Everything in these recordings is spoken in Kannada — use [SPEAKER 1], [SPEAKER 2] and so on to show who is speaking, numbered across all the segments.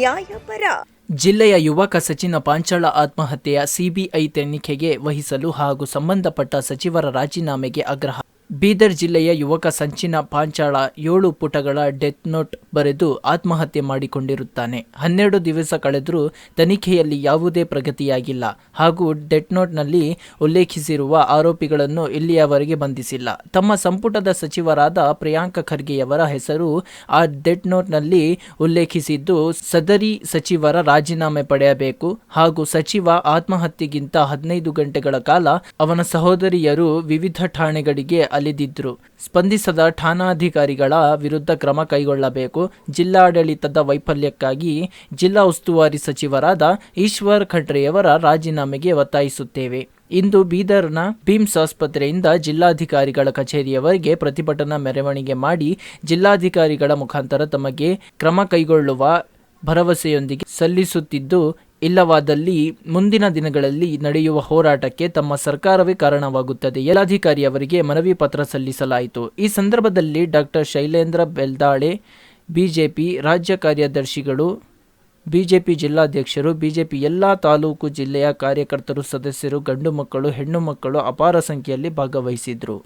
[SPEAKER 1] ನ್ಯಾಯಪರ.
[SPEAKER 2] ಜಿಲ್ಲೆಯ ಯುವಕ ಸಚಿನ್ ಪಾಂಚಾಳ ಆತ್ಮಹತ್ಯೆಯ ಸಿಬಿಐ ತನಿಖೆಗೆ ವಹಿಸಲು ಹಾಗೂ ಸಂಬಂಧಪಟ್ಟ ಸಚಿವರ ರಾಜೀನಾಮೆಗೆ ಆಗ್ರಹ. ಬೀದರ್ ಜಿಲ್ಲೆಯ ಯುವಕ ಸಚಿನ್ ಪಾಂಚಾಳ 7 ಪುಟಗಳ ಡೆತ್ ನೋಟ್ ಬರೆದು ಆತ್ಮಹತ್ಯೆ ಮಾಡಿಕೊಂಡಿರುತ್ತಾನೆ. 12 ದಿವಸ ಕಳೆದರೂ ತನಿಖೆಯಲ್ಲಿ ಯಾವುದೇ ಪ್ರಗತಿಯಾಗಿಲ್ಲ ಹಾಗೂ ಡೆತ್ ನೋಟ್ನಲ್ಲಿ ಉಲ್ಲೇಖಿಸಿರುವ ಆರೋಪಿಗಳನ್ನು ಇಲ್ಲಿಯವರೆಗೆ ಬಂಧಿಸಿಲ್ಲ. ತಮ್ಮ ಸಂಪುಟದ ಸಚಿವರಾದ ಪ್ರಿಯಾಂಕ ಖರ್ಗೆಯವರ ಹೆಸರು ಆ ಡೆತ್ ನೋಟ್ನಲ್ಲಿ ಉಲ್ಲೇಖಿಸಿದ್ದು, ಸದರಿ ಸಚಿವರ ರಾಜೀನಾಮೆ ಪಡೆಯಬೇಕು ಹಾಗೂ ಸಚಿವ ಆತ್ಮಹತ್ಯೆಗಿಂತ 15 ಗಂಟೆಗಳ ಕಾಲ ಅವನ ಸಹೋದರಿಯರು ವಿವಿಧ ಠಾಣೆಗಳಿಗೆ ಅಲೆದಿದ್ದರು. ಸ್ಪಂದಿಸದ ಠಾಣಾಧಿಕಾರಿಗಳ ವಿರುದ್ಧ ಕ್ರಮ ಕೈಗೊಳ್ಳಬೇಕು. ಜಿಲ್ಲಾಡಳಿತದ ವೈಫಲ್ಯಕ್ಕಾಗಿ ಜಿಲ್ಲಾ ಉಸ್ತುವಾರಿ ಸಚಿವರಾದ ಈಶ್ವರ್ ಖಂಡ್ರೆಯವರ ರಾಜೀನಾಮೆಗೆ ಒತ್ತಾಯಿಸುತ್ತೇವೆ. ಇಂದು ಬೀದರ್ನ ಬಿಮ್ಸ್ ಆಸ್ಪತ್ರೆಯಿಂದ ಜಿಲ್ಲಾಧಿಕಾರಿಗಳ ಕಚೇರಿಯವರೆಗೆ ಪ್ರತಿಭಟನಾ ಮೆರವಣಿಗೆ ಮಾಡಿ ಜಿಲ್ಲಾಧಿಕಾರಿಗಳ ಮುಖಾಂತರ ತಮಗೆ ಕ್ರಮ ಕೈಗೊಳ್ಳುವ ಭರವಸೆಯೊಂದಿಗೆ ಸಲ್ಲಿಸುತ್ತಿದ್ದು, ಇಲ್ಲವಾದಲ್ಲಿ ಮುಂದಿನ ದಿನಗಳಲ್ಲಿ ನಡೆಯುವ ಹೋರಾಟಕ್ಕೆ ತಮ್ಮ ಸರ್ಕಾರವೇ ಕಾರಣವಾಗುತ್ತದೆ. ಜಿಲ್ಲಾಧಿಕಾರಿಯವರಿಗೆ ಮನವಿ ಪತ್ರ ಸಲ್ಲಿಸಲಾಯಿತು. ಈ ಸಂದರ್ಭದಲ್ಲಿ ಡಾಕ್ಟರ್ ಶೈಲೇಂದ್ರ ಬೆಲ್ದಾಳೆ, ಬಿಜೆಪಿ ರಾಜ್ಯ ಕಾರ್ಯದರ್ಶಿಗಳು, ಬಿಜೆಪಿ ಜಿಲ್ಲಾಧ್ಯಕ್ಷರು, ಬಿಜೆಪಿ ಎಲ್ಲಾ ತಾಲೂಕು ಜಿಲ್ಲೆಯ ಕಾರ್ಯಕರ್ತರು, ಸದಸ್ಯರು, ಗಂಡು ಮಕ್ಕಳು, ಹೆಣ್ಣು ಮಕ್ಕಳು ಅಪಾರ ಸಂಖ್ಯೆಯಲ್ಲಿ ಭಾಗವಹಿಸಿದ್ರು.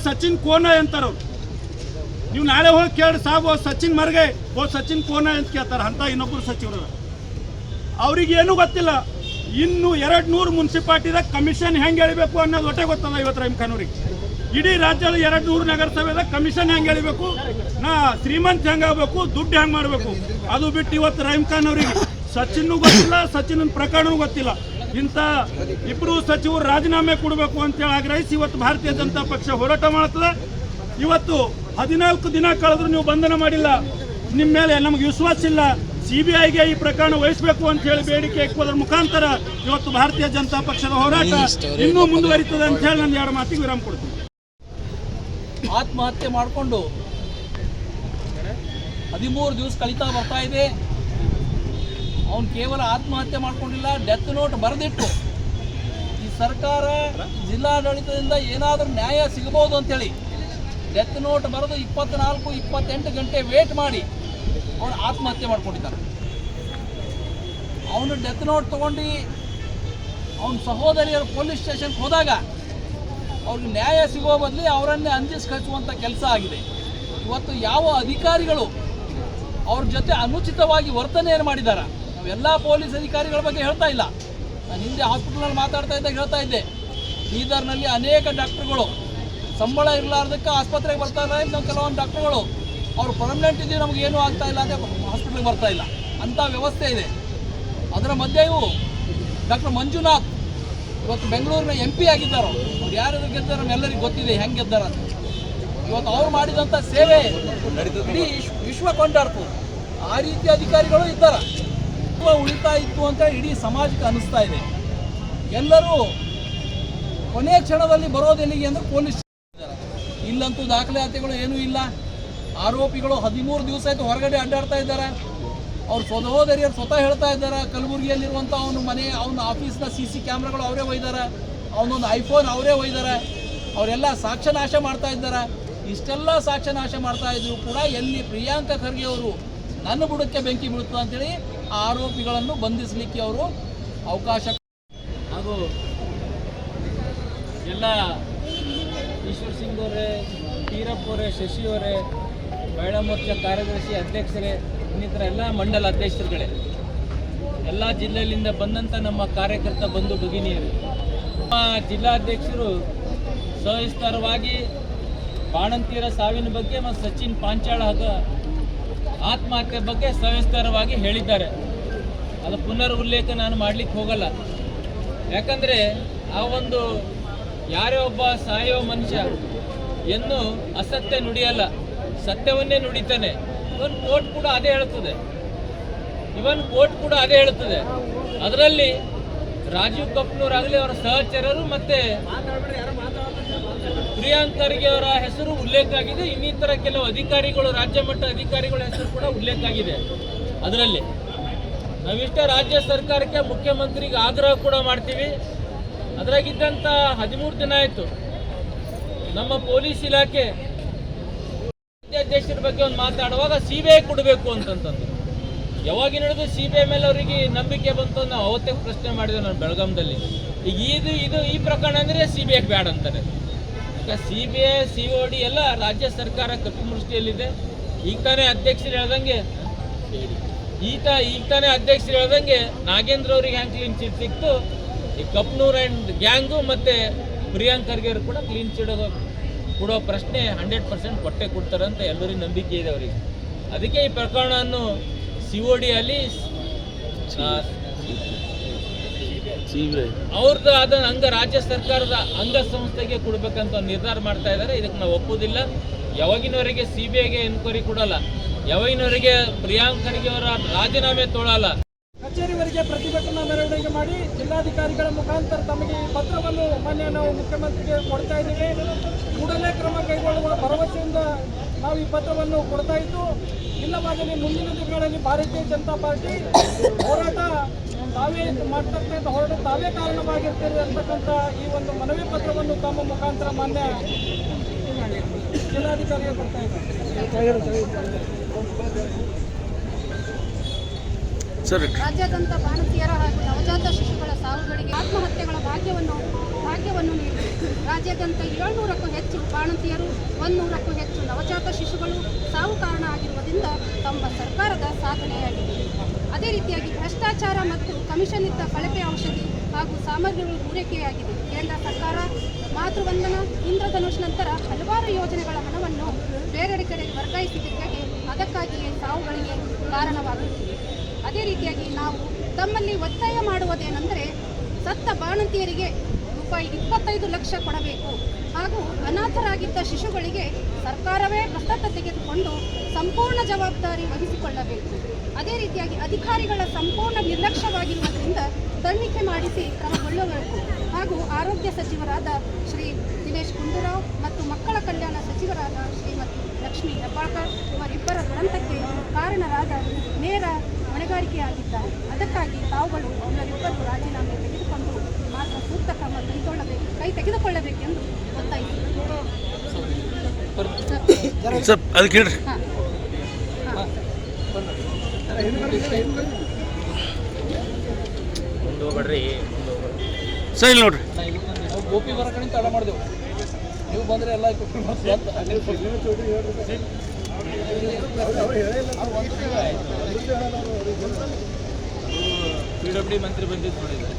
[SPEAKER 3] ಸಚಿನ್ ಕೋನ ಅಂತಾರ, ನೀವು ನಾಳೆ ಹೋಗಿ ಕೇಳಿ ಸಾಬ್ ಸಚಿನ್ ಮರ್ಗೆ ಸಚಿನ್ ಕೋನ ಅಂತ ಕೇಳ್ತಾರ. ಅಂತ ಇನ್ನೊಬ್ಬರು ಸಚಿವರು ಅವ್ರಿಗೆ ಏನೂ ಗೊತ್ತಿಲ್ಲ. ಇನ್ನು 200 ಮುನ್ಸಿಪಾಲ್ಟಿದಾಗ ಕಮಿಷನ್ ಹೆಂಗೆ ಎಳಿಬೇಕು ಅನ್ನೋದು ಒಟ್ಟೆ ಗೊತ್ತಲ್ಲ ಇವತ್ತು ರಹೀಮ್ ಖಾನ್ ಅವ್ರಿಗೆ. ಇಡೀ ರಾಜ್ಯದ 200 ನಗರಸಭೆದಾಗ ಕಮಿಷನ್ ಹೆಂಗೆ ಎಳಿಬೇಕು, ಶ್ರೀಮಂತ ಹೆಂಗೆ ಆಗಬೇಕು, ದುಡ್ಡು ಹೆಂಗೆ ಮಾಡಬೇಕು ಅದು ಬಿಟ್ಟು ಇವತ್ತು ರಹೀಮ್ ಖಾನ್ ಅವರಿಗೆ ಸಚಿನ್ನೂ ಗೊತ್ತಿಲ್ಲ, ಸಚಿನ್ ಪ್ರಕರಣವೂ ಗೊತ್ತಿಲ್ಲ. ಇಂಥ ಇಬ್ಬರು ಸಚಿವರು ರಾಜೀನಾಮೆ ಕೊಡಬೇಕು ಅಂತೇಳಿ ಆಗ್ರಹಿಸಿ ಇವತ್ತು ಭಾರತೀಯ ಜನತಾ ಪಕ್ಷ ಹೋರಾಟ ಮಾಡ್ತದೆ. ಇವತ್ತು 14 ದಿನ ಕಳೆದ್ರು ನೀವು ಬಂಧನ ಮಾಡಿಲ್ಲ, ನಿಮ್ಮ ಮೇಲೆ ನಮಗೆ ವಿಶ್ವಾಸ ಇಲ್ಲ, ಸಿಬಿಐಗೆ ಈ ಪ್ರಕರಣ ವಹಿಸಬೇಕು ಅಂತ ಹೇಳಿ ಬೇಡಿಕೆ ಇಕ್ಕೋದ್ರ ಮುಖಾಂತರ ಇವತ್ತು ಭಾರತೀಯ ಜನತಾ ಪಕ್ಷದ ಹೋರಾಟ ಇನ್ನೂ ಮುಂದುವರಿತದೆ ಅಂತ ಹೇಳಿ ನಾನು 2 ಮಾತಿಗೆ ವಿರಾಮ ಕೊಡ್ತೀನಿ.
[SPEAKER 4] ಆತ್ಮಹತ್ಯೆ ಮಾಡಿಕೊಂಡು 13 ದಿವಸ ಕಳೀತಾ ಬರ್ತಾ ಇದೆ. ಅವನು ಕೇವಲ ಆತ್ಮಹತ್ಯೆ ಮಾಡ್ಕೊಂಡಿಲ್ಲ, ಡೆತ್ ನೋಟ್ ಬರೆದಿಟ್ಟು ಈ ಸರ್ಕಾರ ಜಿಲ್ಲಾಡಳಿತದಿಂದ ಏನಾದರೂ ನ್ಯಾಯ ಸಿಗಬಹುದು ಅಂತೇಳಿ ಡೆತ್ ನೋಟ್ ಬರೆದು 24-28 ಗಂಟೆ ವೇಟ್ ಮಾಡಿ ಅವನು ಆತ್ಮಹತ್ಯೆ ಮಾಡ್ಕೊಂಡಿದ್ದಾನೆ. ಅವನು ಡೆತ್ ನೋಟ್ ತೊಗೊಂಡು ಅವನ ಸಹೋದರಿಯರು ಪೊಲೀಸ್ ಸ್ಟೇಷನ್ಗೆ ಹೋದಾಗ ಅವ್ರಿಗೆ ನ್ಯಾಯ ಸಿಗೋ ಬದಲಿ ಅವರನ್ನೇ ಅಂಜಿಸಿ ಕಳಿಸುವಂಥ ಕೆಲಸ ಆಗಿದೆ. ಇವತ್ತು ಯಾವ ಅಧಿಕಾರಿಗಳು ಅವ್ರ ಜೊತೆ ಅನುಚಿತವಾಗಿ ವರ್ತನೆಯನ್ನು ಮಾಡಿದ್ದಾರೆ. ನಾವೆಲ್ಲ ಪೊಲೀಸ್ ಅಧಿಕಾರಿಗಳ ಬಗ್ಗೆ ಹೇಳ್ತಾ ಇಲ್ಲ. ನಾನು ಹಿಂದೆ ಹಾಸ್ಪಿಟಲ್ನಲ್ಲಿ ಮಾತಾಡ್ತಾ ಇದ್ದಾಗ ಹೇಳ್ತಾ ಇದ್ದೆ, ಬೀದರ್ನಲ್ಲಿ ಅನೇಕ ಡಾಕ್ಟ್ರುಗಳು ಸಂಬಳ ಇರಲಾರ್ದಕ್ಕೆ ಆಸ್ಪತ್ರೆಗೆ ಬರ್ತಾ ಇಲ್ಲ. ಇನ್ನು ಕೆಲವೊಂದು ಡಾಕ್ಟ್ರುಗಳು ಅವರು ಪರ್ಮನೆಂಟ್ ಇದ್ದೀವಿ ನಮಗೆ ಏನೂ ಆಗ್ತಾ ಇಲ್ಲ ಅಂತ ಹಾಸ್ಪಿಟ್ಲಿಗೆ ಬರ್ತಾ ಇಲ್ಲ, ಅಂಥ ವ್ಯವಸ್ಥೆ ಇದೆ. ಅದರ ಮಧ್ಯೆಯೂ ಡಾಕ್ಟರ್ ಮಂಜುನಾಥ್ ಇವತ್ತು ಬೆಂಗಳೂರಿನ MP ಆಗಿದ್ದಾರೋ, ಅವ್ರು ಯಾರು ಗೆದ್ದಾರೋ ನಮ್ಮೆಲ್ಲರಿಗೂ ಗೊತ್ತಿದೆ ಹೆಂಗೆ ಗೆದ್ದಾರ ಅಂತ. ಇವತ್ತು ಅವ್ರು ಮಾಡಿದಂಥ ಸೇವೆ ಇಡೀ ವಿಶ್ವ ಕೊಂಡಾಡ್ತು. ಆ ರೀತಿ ಅಧಿಕಾರಿಗಳು ಇದ್ದಾರೆ. ಉಳಿತಾ ಇತ್ತು ಅಂತ ಇಡೀ ಸಮಾಜಕ್ಕೆ ಅನ್ನಿಸ್ತಾ ಇದೆ. ಎಲ್ಲರೂ ಕೊನೆಯ ಕ್ಷಣದಲ್ಲಿ ಬರೋದೆಲ್ಲಿಗೆ ಅಂದರೆ ಪೊಲೀಸ್ ಇಲ್ಲಂತೂ ದಾಖಲಾತಿಗಳು ಏನೂ ಇಲ್ಲ. ಆರೋಪಿಗಳು 13 ದಿವಸ ಆಯಿತು ಹೊರಗಡೆ ಅಡ್ಡಾಡ್ತಾ ಇದ್ದಾರೆ. ಅವ್ರ ಸಹೋದರಿಯರು ಸ್ವತಃ ಹೇಳ್ತಾ ಇದ್ದಾರೆ, ಕಲಬುರಗಿಯಲ್ಲಿರುವಂಥ ಅವನ ಮನೆ, ಅವನ ಆಫೀಸ್ನ CC ಕ್ಯಾಮ್ರಾಗಳು ಅವರೇ ಒಯ್ದಾರೆ, ಅವನೊಂದು ಐಫೋನ್ ಅವರೇ ಒಯ್ದಾರೆ. ಅವರೆಲ್ಲ ಸಾಕ್ಷ್ಯನಾಶ ಮಾಡ್ತಾ ಇದ್ದಾರೆ. ಇಷ್ಟೆಲ್ಲ ಸಾಕ್ಷ್ಯನಾಶ ಮಾಡ್ತಾ ಇದ್ರು ಕೂಡ ಎಲ್ಲಿ ಪ್ರಿಯಾಂಕ ಖರ್ಗೆ ಅವರು ನನ್ನ ಬುಡಕ್ಕೆ ಬೆಂಕಿ ಬೀಳುತ್ತದೆ ಅಂತೇಳಿ ಆ ಆರೋಪಿಗಳನ್ನು ಬಂಧಿಸಲಿಕ್ಕೆ ಅವರು ಅವಕಾಶ. ಹಾಗೂ ಎಲ್ಲ ಈಶ್ವರ್ ಸಿಂಗ್ ಅವರೇ, ತೀರಪ್ಪ ಅವರೇ, ಶಶಿ ಅವರೇ, ಮಹಿಳಾ ಮೋರ್ಚಾ ಕಾರ್ಯದರ್ಶಿ ಅಧ್ಯಕ್ಷರೇ, ಇನ್ನಿತರ ಎಲ್ಲ ಮಂಡಲ ಅಧ್ಯಕ್ಷರುಗಳೇ, ಎಲ್ಲ ಜಿಲ್ಲೆಯಿಂದ ಬಂದಂಥ ನಮ್ಮ ಕಾರ್ಯಕರ್ತ ಬಂಧು ಭಗಿನಿಯರು, ನಮ್ಮ ಜಿಲ್ಲಾಧ್ಯಕ್ಷರು ಸವಿಸ್ತಾರವಾಗಿ ಬಾಣಂತಿಯರ ಸಾವಿನ ಬಗ್ಗೆ ಮತ್ತು ಸಚಿನ್ ಪಾಂಚಾಳ ಆತ್ಮಹತ್ಯೆ ಬಗ್ಗೆ ಸವಿಸ್ತಾರವಾಗಿ ಹೇಳಿದ್ದಾರೆ. ಅದು ಪುನರ್ ಉಲ್ಲೇಖ ನಾನು ಮಾಡಲಿಕ್ಕೆ ಹೋಗಲ್ಲ. ಯಾಕಂದರೆ ಆ ಒಂದು ಯಾರೇ ಒಬ್ಬ ಸಾಯೋ ಮನುಷ್ಯ ಎಂದು ಅಸತ್ಯ ನುಡಿಯಲ್ಲ, ಸತ್ಯವನ್ನೇ ನುಡಿತಾನೆ. ಇವನ್ ಕೋರ್ಟ್ ಕೂಡ ಅದೇ ಹೇಳುತ್ತದೆ. ಅದರಲ್ಲಿ ರಾಜೀವ್ ಕಪೂರ್ರಾಗಲಿ ಅವರ ಸಹಚರರು ಮತ್ತು ಪ್ರಿಯಾಂಕ ಖರ್ಗೆ ಅವರ ಹೆಸರು ಉಲ್ಲೇಖ ಆಗಿದೆ. ಇನ್ನಿತರ ಕೆಲವು ಅಧಿಕಾರಿಗಳು, ರಾಜ್ಯ ಮಟ್ಟ ಅಧಿಕಾರಿಗಳ ಹೆಸರು ಕೂಡ ಉಲ್ಲೇಖ ಆಗಿದೆ. ಅದರಲ್ಲಿ ನಾವಿಷ್ಟ ರಾಜ್ಯ ಸರ್ಕಾರಕ್ಕೆ, ಮುಖ್ಯಮಂತ್ರಿಗೆ ಆಗ್ರಹ ಕೂಡ ಮಾಡ್ತೀವಿ. ಅದರಾಗಿದ್ದಂಥ 13 ದಿನ ಆಯಿತು ನಮ್ಮ ಪೊಲೀಸ್ ಇಲಾಖೆ ಅಧ್ಯಕ್ಷರ ಬಗ್ಗೆ ಒಂದು ಮಾತಾಡುವಾಗ CBI ಕೊಡಬೇಕು ಅಂತಂತಂದು
[SPEAKER 1] ಯಾವಾಗಿನದು CBI ಮೇಲೆ ಅವರಿಗೆ ನಂಬಿಕೆ ಬಂತು. ನಾವು ಅವತ್ತೇ ಪ್ರಶ್ನೆ ಮಾಡಿದೆ ನಾನು ಬೆಳಗಾಂದಲ್ಲಿ. ಈಗ ಈ ಪ್ರಕರಣ ಅಂದರೆ CBI ಬ್ಯಾಡ್ ಅಂತಾರೆ. ಈಗ CBI COD ಎಲ್ಲ ರಾಜ್ಯ ಸರ್ಕಾರ ಕಪ್ಪು ಮುಷ್ಟಿಯಲ್ಲಿದೆ. ಈಗ ತಾನೇ ಅಧ್ಯಕ್ಷರು ಹೇಳ್ದಂಗೆ ನಾಗೇಂದ್ರ ಅವ್ರಿಗೆ ಹ್ಯಾಂಗೆ ಕ್ಲೀನ್ ಚಿಟ್ ಸಿಕ್ತು, ಈ ಕಪ್ನೂರ್ ಆ್ಯಂಡ್ ಗ್ಯಾಂಗು ಮತ್ತು ಪ್ರಿಯಾಂಕ್ ಖರ್ಗೆ ಕೂಡ ಕ್ಲೀನ್ ಚಿಟ್ ಕೊಡೋ ಪ್ರಶ್ನೆ 100% ಕೊಟ್ಟೆ ಕೊಡ್ತಾರೆ ಅಂತ ಎಲ್ಲರಿಗೂ ನಂಬಿಕೆ ಇದೆ ಅವರಿಗೆ. ಅದಕ್ಕೆ ಈ ಪ್ರಕರಣವನ್ನು COD ಅಲ್ಲಿ ಅವ್ರದ್ದು ಆದ ರಾಜ್ಯ ಸರ್ಕಾರದ ಅಂಗಸಂಸ್ಥೆಗೆ ಕೊಡ್ಬೇಕಂತ ನಿರ್ಧಾರ ಮಾಡ್ತಾ ಇದ್ದಾರೆ. ಇದಕ್ಕೆ ನಾವು ಒಪ್ಪುವುದಿಲ್ಲ. ಯಾವಾಗಿನವರೆಗೆ CBIಗೆ ಎನ್ಕ್ವೈರಿ ಕೊಡಲ್ಲ, ಯಾವಾಗಿನವರೆಗೆ ಪ್ರಿಯಾಂಕ್ ಖರ್ಗೆ ಅವರ ರಾಜೀನಾಮೆ ತೊಳಲ್ಲ.
[SPEAKER 5] ಕಚೇರಿವರೆಗೆ ಪ್ರತಿಭಟನಾ ಮೆರವಣಿಗೆ ಮಾಡಿ ಜಿಲ್ಲಾಧಿಕಾರಿಗಳ ಮುಖಾಂತರ ತಮಗೆ ಈ ಪತ್ರವನ್ನು ಮಾನ್ಯ ನಾವು ಮುಖ್ಯಮಂತ್ರಿಗೆ ಕೊಡ್ತಾ ಇದ್ದೀವಿ. ಕೂಡಲೇ ಕ್ರಮ ಕೈಗೊಳ್ಳುವ ಭರವಸೆಯಿಂದ ನಾವು ಈ ಪತ್ರವನ್ನು ಕೊಡ್ತಾ ಇದ್ದು, ಇಲ್ಲವಾದಲ್ಲಿ ಮುಂದಿನ ದಿನಗಳಲ್ಲಿ ಭಾರತೀಯ ಜನತಾ ಪಾರ್ಟಿ ಹೋರಾಟ ತಾವೇ ಮಾಡ್ತಕ್ಕಂಥ ಹೋರಾಟ ತಾವೇ ಕಾರಣವಾಗಿರ್ತೇವೆ ಅಂತಕ್ಕಂಥ ಈ ಒಂದು ಮನವಿ ಪತ್ರವನ್ನು ತಮ್ಮ ಮುಖಾಂತರ ಮಾನ್ಯ ಜಿಲ್ಲಾಧಿಕಾರಿಗೆ ಕೊಡ್ತಾ ಇದ್ದಾರೆ.
[SPEAKER 6] ರಾಜ್ಯಾದ್ಯಂತ ಬಾಣಂತಿಯರ ಹಾಗೂ ನವಜಾತ ಶಿಶುಗಳ ಸಾವುಗಳಿಗೆ ಆತ್ಮಹತ್ಯೆಗಳ ಭಾಗ್ಯವನ್ನು ನೀಡಿ ರಾಜ್ಯಾದ್ಯಂತ 700ಕ್ಕೂ ಹೆಚ್ಚು ಬಾಣಂತಿಯರು 100ಕ್ಕೂ ಹೆಚ್ಚು ನವಜಾತ ಶಿಶುಗಳು ಸಾವು ಕಾರಣ ಆಗಿರುವುದರಿಂದ ತಮ್ಮ ಸರ್ಕಾರದ ಸಾಧನೆಯಾಗಿದೆ. ಅದೇ ರೀತಿಯಾಗಿ ಭ್ರಷ್ಟಾಚಾರ ಮತ್ತು ಕಮಿಷನ್ ಇದ್ದ ಕಳಪೆ ಔಷಧಿ ಹಾಗೂ ಸಾಮಗ್ರಿಗಳು ಪೂರೈಕೆಯಾಗಿದೆ. ಕೇಂದ್ರ ಸರ್ಕಾರ ಮಾತೃವಂದನ, ಇಂದ್ರಧನುಷ್ ನಂತರ ಹಲವಾರು ಯೋಜನೆಗಳ ಹಣವನ್ನು ಬೇರೆಡೆ ಕಡೆಗೆ ವರ್ಗಾಯಿಸಿದ್ದಕ್ಕಾಗಿ ಅದಕ್ಕಾಗಿಯೇ ಸಾವುಗಳಿಗೆ ಕಾರಣವಾಗುತ್ತಿದೆ. ಅದೇ ರೀತಿಯಾಗಿ ನಾವು ತಮ್ಮಲ್ಲಿ ಒತ್ತಾಯ ಮಾಡುವುದೇನೆಂದರೆ ಸತ್ತ ಬಾಣಂತಿಯರಿಗೆ ರೂಪಾಯಿ 25 ಲಕ್ಷ ಕೊಡಬೇಕು ಹಾಗೂ ಅನಾಥರಾಗಿದ್ದ ಶಿಶುಗಳಿಗೆ ಸರ್ಕಾರವೇ ದತ್ತತೆ ತೆಗೆದುಕೊಂಡು ಸಂಪೂರ್ಣ ಜವಾಬ್ದಾರಿ ವಹಿಸಿಕೊಳ್ಳಬೇಕು. ಅದೇ ರೀತಿಯಾಗಿ ಅಧಿಕಾರಿಗಳ ಸಂಪೂರ್ಣ ನಿರ್ಲಕ್ಷ್ಯವಾಗಿರುವುದರಿಂದ ತನಿಖೆ ಮಾಡಿಸಿ ಕ್ರಮಗೊಳ್ಳಬೇಕು ಹಾಗೂ ಆರೋಗ್ಯ ಸಚಿವರಾದ ಶ್ರೀ ದಿನೇಶ್ ಗುಂಡೂರಾವ್ ಮತ್ತು ಮಕ್ಕಳ ಕಲ್ಯಾಣ ಸಚಿವರಾದ ಶ್ರೀಮತಿ ಲಕ್ಷ್ಮೀ ಹೆಬ್ಬಾಳ್ಕರ್ ಇವರಿಬ್ಬರ ದುರಂತಕ್ಕೆ ಕಾರಣರಾದ ನೇರ ಹೊಣೆಗಾರಿಕೆಯಾಗಿದ್ದಾರೆ. ಅದಕ್ಕಾಗಿ ತಾವುಗಳು ಇವರಿಬ್ಬರು ರಾಜೀನಾಮೆ ತೆಗೆದುಕೊಂಡು ಮಾತ್ರ ಸೂಕ್ತ ಕ್ರಮ ಕೈ ತೆಗೆದುಕೊಳ್ಳಬೇಕೆಂದು ಒತ್ತಾಯಿಸಿದರು.
[SPEAKER 3] ಸರಿ ನೋಡ್ರಿ,
[SPEAKER 4] ನಾವು ಗೋಪಿ ಬರೋ ಕಡೆ ತಡ ಮಾಡಿದೆವು, ನೀವು ಬಂದರೆ ಎಲ್ಲ
[SPEAKER 1] PWD ಮಂತ್ರಿ ಬಂದಿದ್ದು ನೋಡಿದ್ರು.